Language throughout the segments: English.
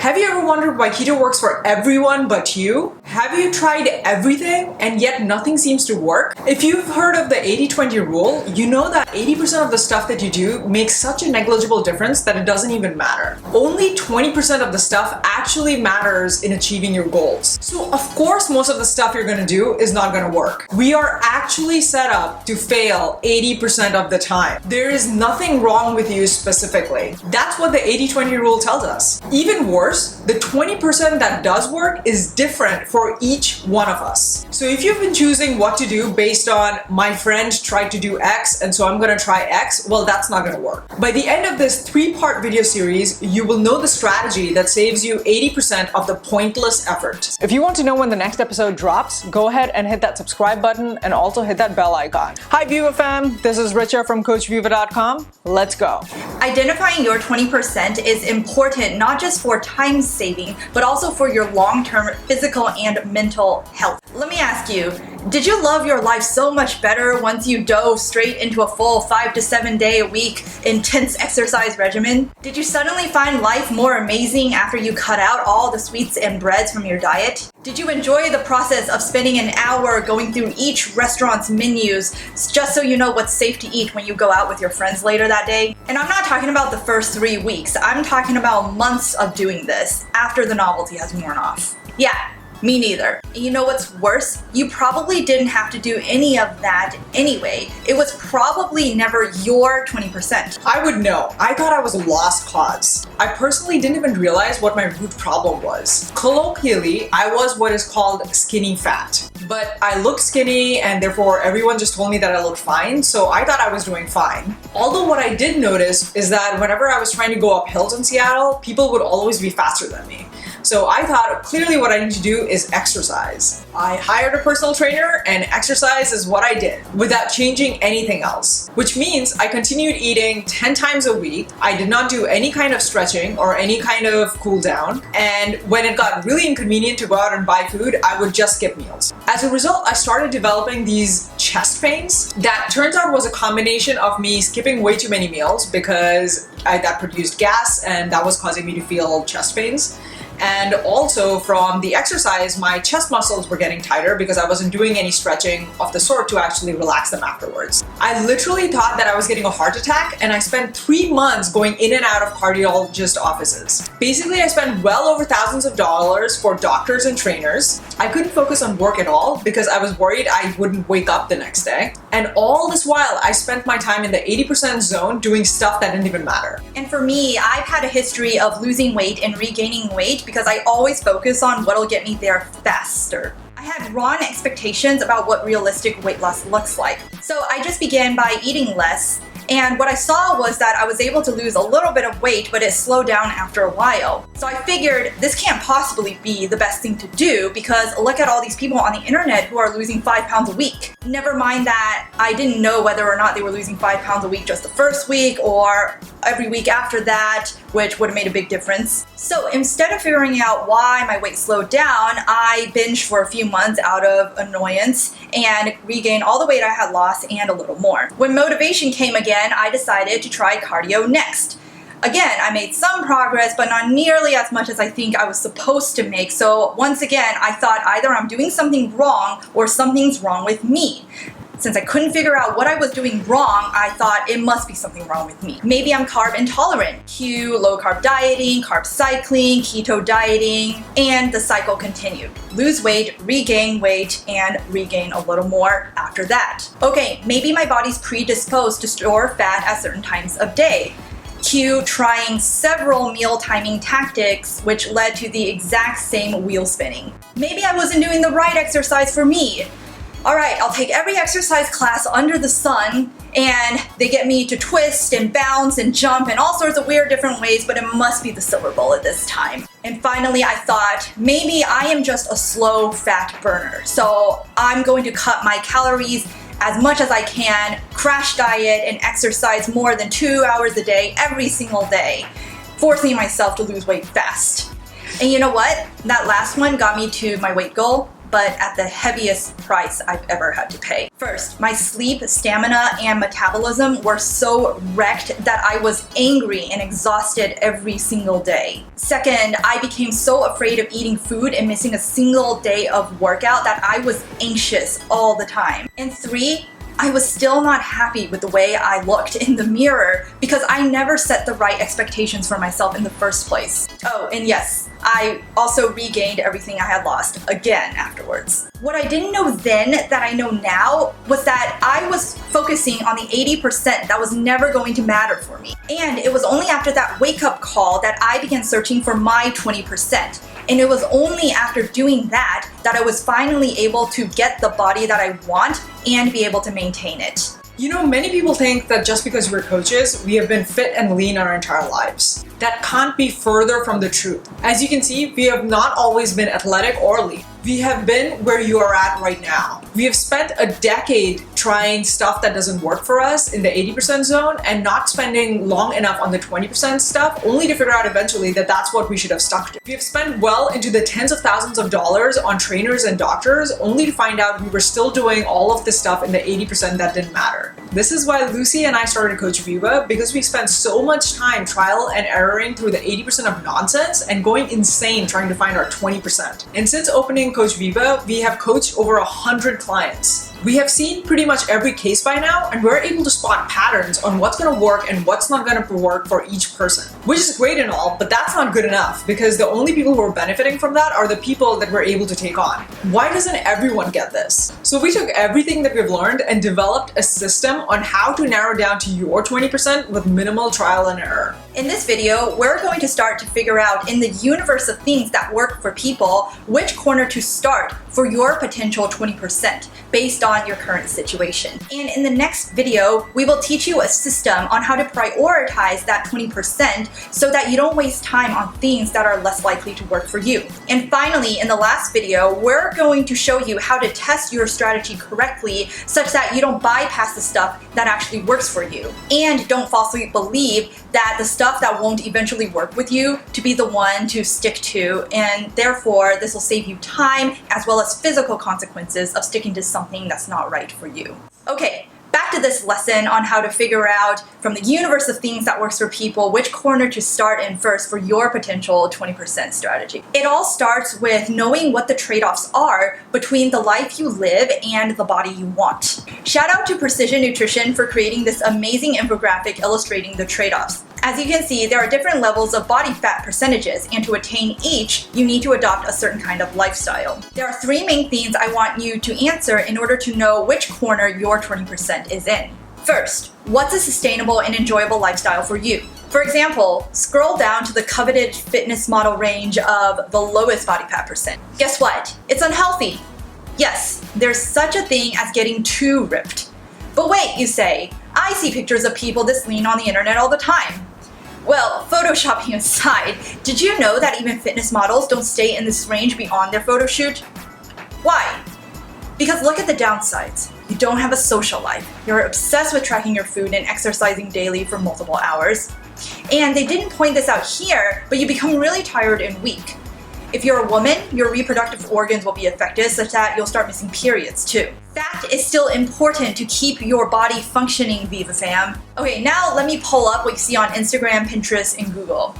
Have you ever wondered why keto works for everyone but you? Have you tried everything and yet nothing seems to work? If you've heard of the 80-20 rule, you know that 80% of the stuff that you do makes such a negligible difference that it doesn't even matter. Only 20% of the stuff actually matters in achieving your goals. So of course most of the stuff you're gonna do is not gonna work. We are actually set up to fail 80% of the time. There is nothing wrong with you specifically. That's what the 80-20 rule tells us. Even worse, the 20% that does work is different for each one of us. So if you've been choosing what to do based on my friend tried to do X and so I'm gonna try X, well, that's not gonna work. By the end of this 3-part video series, you will know the strategy that saves you 80% of the pointless effort. If you want to know when the next episode drops, go ahead and hit that subscribe button and also hit that bell icon. Hi Viva fam, this is Richa from CoachViva.com. Let's go. Identifying your 20% is important not just for time saving, but also for your long-term physical and mental health. Let me ask you, did you love your life so much better once you dove straight into a full 5 to 7 day a week intense exercise regimen? Did you suddenly find life more amazing after you cut out all the sweets and breads from your diet? Did you enjoy the process of spending an hour going through each restaurant's menus just so you know what's safe to eat when you go out with your friends later that day? And I'm not talking about the first 3 weeks. I'm talking about months of doing this after the novelty has worn off. Yeah. Me neither. And you know what's worse? You probably didn't have to do any of that anyway. It was probably never your 20%. I would know. I thought I was a lost cause. I personally didn't even realize what my root problem was. Colloquially, I was what is called skinny fat. But I looked skinny and therefore everyone just told me that I looked fine, so I thought I was doing fine. Although what I did notice is that whenever I was trying to go up hills in Seattle, people would always be faster than me. So I thought clearly what I need to do is exercise. I hired a personal trainer and exercise is what I did without changing anything else. Which means I continued eating 10 times a week. I did not do any kind of stretching or any kind of cool down. And when it got really inconvenient to go out and buy food, I would just skip meals. As a result, I started developing these chest pains that turns out was a combination of me skipping way too many meals because that produced gas and that was causing me to feel chest pains. And also from the exercise, my chest muscles were getting tighter because I wasn't doing any stretching of the sort to actually relax them afterwards. I literally thought that I was getting a heart attack and I spent 3 months going in and out of cardiologist offices. Basically, I spent well over thousands of dollars for doctors and trainers. I couldn't focus on work at all because I was worried I wouldn't wake up the next day. And all this while, I spent my time in the 80% zone doing stuff that didn't even matter. And for me, I've had a history of losing weight and regaining weight because I always focus on what'll get me there faster. I had wrong expectations about what realistic weight loss looks like. So I just began by eating less. And what I saw was that I was able to lose a little bit of weight, but it slowed down after a while. So I figured this can't possibly be the best thing to do because look at all these people on the internet who are losing 5 pounds a week. Never mind that I didn't know whether or not they were losing 5 pounds a week just the first week or every week after that, which would have made a big difference. So instead of figuring out why my weight slowed down, I binged for a few months out of annoyance and regained all the weight I had lost and a little more. When motivation came again, I decided to try cardio next. Again, I made some progress, but not nearly as much as I think I was supposed to make. So once again, I thought either I'm doing something wrong or something's wrong with me. Since I couldn't figure out what I was doing wrong, I thought it must be something wrong with me. Maybe I'm carb intolerant. Cue low carb dieting, carb cycling, keto dieting, and the cycle continued. Lose weight, regain weight, and regain a little more after that. Okay, maybe my body's predisposed to store fat at certain times of day. Cue trying several meal timing tactics, which led to the exact same wheel spinning. Maybe I wasn't doing the right exercise for me. Alright, I'll take every exercise class under the sun and they get me to twist and bounce and jump in all sorts of weird different ways, but it must be the silver bullet this time. And finally I thought, maybe I am just a slow fat burner. So I'm going to cut my calories as much as I can, crash diet and exercise more than 2 hours a day every single day, forcing myself to lose weight fast. And you know what? That last one got me to my weight goal but at the heaviest price I've ever had to pay. First, my sleep, stamina, and metabolism were so wrecked that I was angry and exhausted every single day. Second, I became so afraid of eating food and missing a single day of workout that I was anxious all the time. And three, I was still not happy with the way I looked in the mirror because I never set the right expectations for myself in the first place. Oh, and yes, I also regained everything I had lost again afterwards. What I didn't know then that I know now was that I was focusing on the 80% that was never going to matter for me. And it was only after that wake-up call that I began searching for my 20%. And it was only after doing that that I was finally able to get the body that I want and be able to maintain it. You know, many people think that just because we're coaches, we have been fit and lean our entire lives. That can't be further from the truth. As you can see, we have not always been athletic or lean. We have been where you are at right now. We have spent a decade trying stuff that doesn't work for us in the 80% zone and not spending long enough on the 20% stuff, only to figure out eventually that that's what we should have stuck to. We have spent well into the tens of thousands of dollars on trainers and doctors, only to find out we were still doing all of this stuff in the 80% that didn't matter. This is why Lucy and I started Coach Viva, because we spent so much time trial and erroring through the 80% of nonsense and going insane trying to find our 20%. And since opening Coach Viva, we have coached over 100 clients. We have seen pretty much every case by now, and we're able to spot patterns on what's going to work and what's not going to work for each person, which is great and all, but that's not good enough because the only people who are benefiting from that are the people that we're able to take on. Why doesn't everyone get this? So we took everything that we've learned and developed a system on how to narrow down to your 20% with minimal trial and error. In this video, we're going to start to figure out in the universe of things that work for people, which corner to start for your potential 20% based on your current situation. And in the next video, we will teach you a system on how to prioritize that 20% so that you don't waste time on things that are less likely to work for you. And finally, in the last video, we're going to show you how to test your strategy correctly such that you don't bypass the stuff that actually works for you. And don't falsely believe that the stuff that won't eventually work with you to be the one to stick to, and therefore this will save you time as well as physical consequences of sticking to something that's not right for you. Okay, back to this lesson on how to figure out from the universe of things that works for people which corner to start in first for your potential 20% strategy. It all starts with knowing what the trade-offs are between the life you live and the body you want. Shout out to Precision Nutrition for creating this amazing infographic illustrating the trade-offs. As you can see, there are different levels of body fat percentages, and to attain each, you need to adopt a certain kind of lifestyle. There are three main themes I want you to answer in order to know which corner your 20% is in. First, what's a sustainable and enjoyable lifestyle for you? For example, scroll down to the coveted fitness model range of the lowest body fat percent. Guess what? It's unhealthy. Yes, there's such a thing as getting too ripped. But wait, you say, I see pictures of people this lean on the internet all the time. Well, photoshopping aside, did you know that even fitness models don't stay in this range beyond their photo shoot? Why? Because look at the downsides. You don't have a social life. You're obsessed with tracking your food and exercising daily for multiple hours. And they didn't point this out here, but you become really tired and weak. If you're a woman, your reproductive organs will be affected such that you'll start missing periods too. Fat is still important to keep your body functioning, Viva fam. Okay, now let me pull up what you see on Instagram, Pinterest, and Google.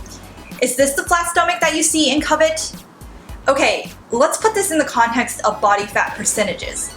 Is this the flat stomach that you see in Covet? Okay, let's put this in the context of body fat percentages.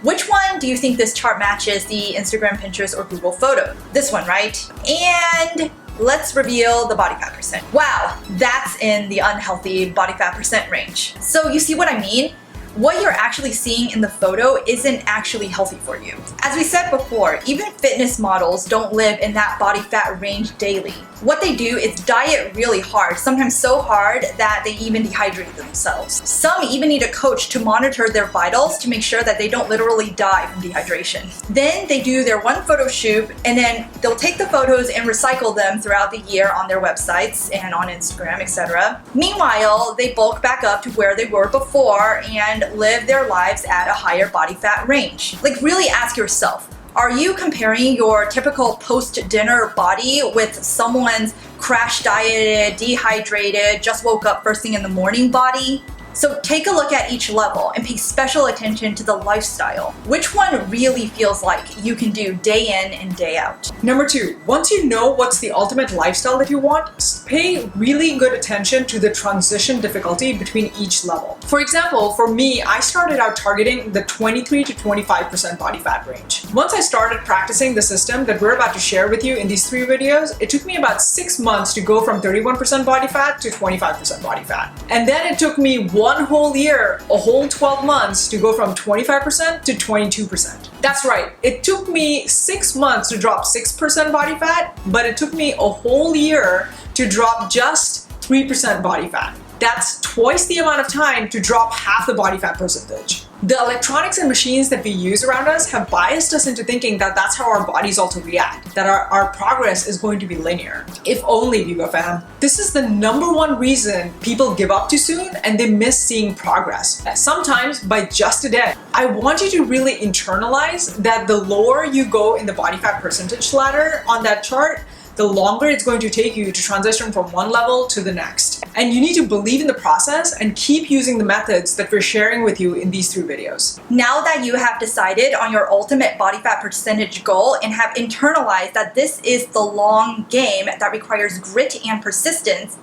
Which one do you think this chart matches the Instagram, Pinterest, or Google photo? This one, right? And let's reveal the body fat percent. Wow, that's in the unhealthy body fat percent range. So you see what I mean? What you're actually seeing in the photo isn't actually healthy for you. As we said before, even fitness models don't live in that body fat range daily. What they do is diet really hard, sometimes so hard that they even dehydrate themselves. Some even need a coach to monitor their vitals to make sure that they don't literally die from dehydration. Then they do their one photo shoot, and then they'll take the photos and recycle them throughout the year on their websites and on Instagram, etc. Meanwhile, they bulk back up to where they were before and live their lives at a higher body fat range. Like, really ask yourself, are you comparing your typical post-dinner body with someone's crash dieted, dehydrated, just woke up first thing in the morning body. So take a look at each level and pay special attention to the lifestyle. Which one really feels like you can do day in and day out? Number 2, once you know what's the ultimate lifestyle that you want, pay really good attention to the transition difficulty between each level. For example, for me, I started out targeting the 23 to 25% body fat range. Once I started practicing the system that we're about to share with you in these 3 videos, it took me about 6 months to go from 31% body fat to 25% body fat. And then it took me 1 whole year, a whole 12 months to go from 25% to 22%. That's right, it took me 6 months to drop 6% body fat, but it took me a whole year to drop just 3% body fat. That's twice the amount of time to drop half the body fat percentage. The electronics and machines that we use around us have biased us into thinking that that's how our bodies also react, that our progress is going to be linear. If only, Viva fam. This is the #1 reason people give up too soon and they miss seeing progress, sometimes by just a day. I want you to really internalize that the lower you go in the body fat percentage ladder on that chart, the longer it's going to take you to transition from one level to the next. And you need to believe in the process and keep using the methods that we're sharing with you in these 3 videos. Now that you have decided on your ultimate body fat percentage goal and have internalized that this is the long game that requires grit and persistence,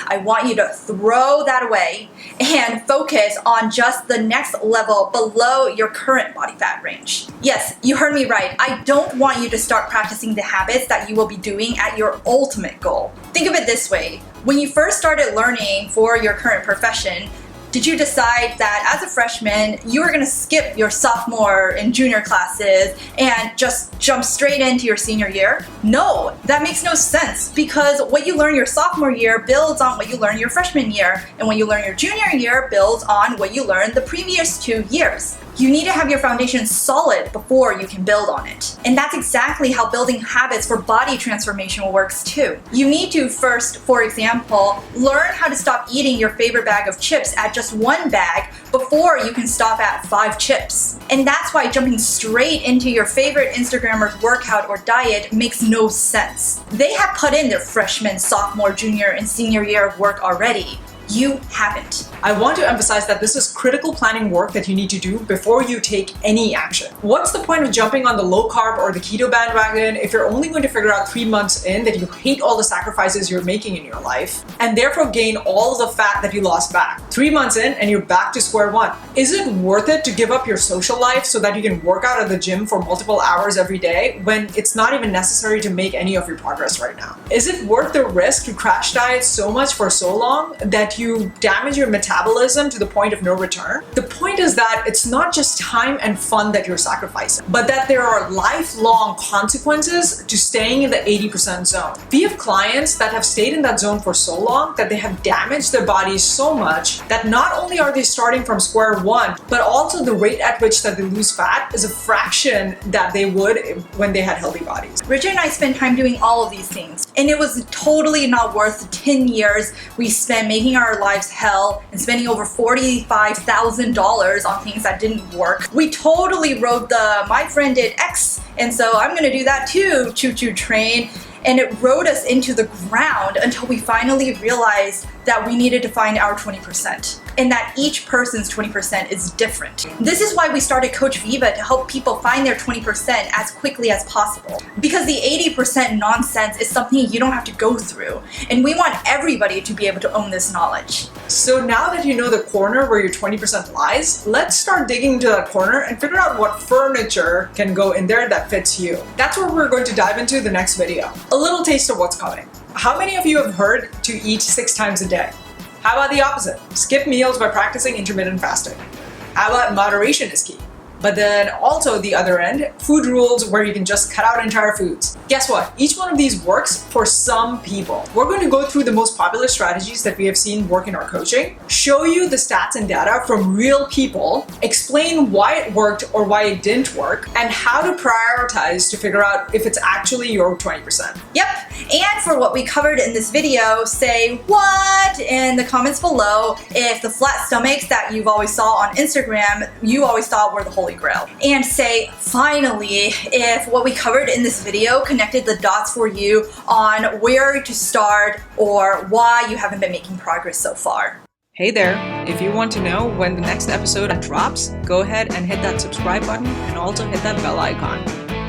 I want you to throw that away and focus on just the next level below your current body fat range. Yes, you heard me right. I don't want you to start practicing the habits that you will be doing at your ultimate goal. Think of it this way. When you first started learning for your current profession, did you decide that as a freshman, you were gonna skip your sophomore and junior classes and just jump straight into your senior year? No, that makes no sense, because what you learn your sophomore year builds on what you learn your freshman year, and what you learn your junior year builds on what you learned the previous 2 years. You need to have your foundation solid before you can build on it. And that's exactly how building habits for body transformation works too. You need to first, for example, learn how to stop eating your favorite bag of chips at just 1 bag before you can stop at 5 chips. And that's why jumping straight into your favorite Instagrammer's workout or diet makes no sense. They have put in their freshman, sophomore, junior, and senior year of work already. You haven't. I want to emphasize that this is critical planning work that you need to do before you take any action. What's the point of jumping on the low carb or the keto bandwagon if you're only going to figure out 3 months in that you hate all the sacrifices you're making in your life and therefore gain all the fat that you lost back? 3 months in and you're back to square one. Is it worth it to give up your social life so that you can work out at the gym for multiple hours every day when it's not even necessary to make any of your progress right now? Is it worth the risk to crash diet so much for so long that you damage your metabolism to the point of no return? The point is that it's not just time and fun that you're sacrificing, but that there are lifelong consequences to staying in the 80% zone. We have clients that have stayed in that zone for so long that they have damaged their bodies so much that not only are they starting from square one, but also the rate at which that they lose fat is a fraction that they would when they had healthy bodies. Richard and I spent time doing all of these things, and it was totally not worth the 10 years we spent making our lives hell and spending over $45,000 on things that didn't work. We totally rode the "my friend did X, and so I'm gonna do that too" choo-choo train, and it rode us into the ground until we finally realized that we needed to find our 20%, and that each person's 20% is different. This is why we started Coach Viva, to help people find their 20% as quickly as possible. Because the 80% nonsense is something you don't have to go through, and we want everybody to be able to own this knowledge. So now that you know the corner where your 20% lies, let's start digging into that corner and figure out what furniture can go in there that fits you. That's what we're going to dive into the next video. A little taste of what's coming. How many of you have heard to eat 6 times a day? How about the opposite? Skip meals by practicing intermittent fasting. How about moderation is key? But then also the other end, food rules where you can just cut out entire foods. Guess what? Each one of these works for some people. We're going to go through the most popular strategies that we have seen work in our coaching, show you the stats and data from real people, explain why it worked or why it didn't work, and how to prioritize to figure out if it's actually your 20%. Yep, and for what we covered in this video, say what in the comments below if the flat stomachs that you've always saw on Instagram, you always thought were the holy holy grail. And say, finally, if what we covered in this video connected the dots for you on where to start or why you haven't been making progress so far. Hey there, if you want to know when the next episode drops, go ahead and hit that subscribe button and also hit that bell icon.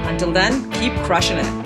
Until then, keep crushing it.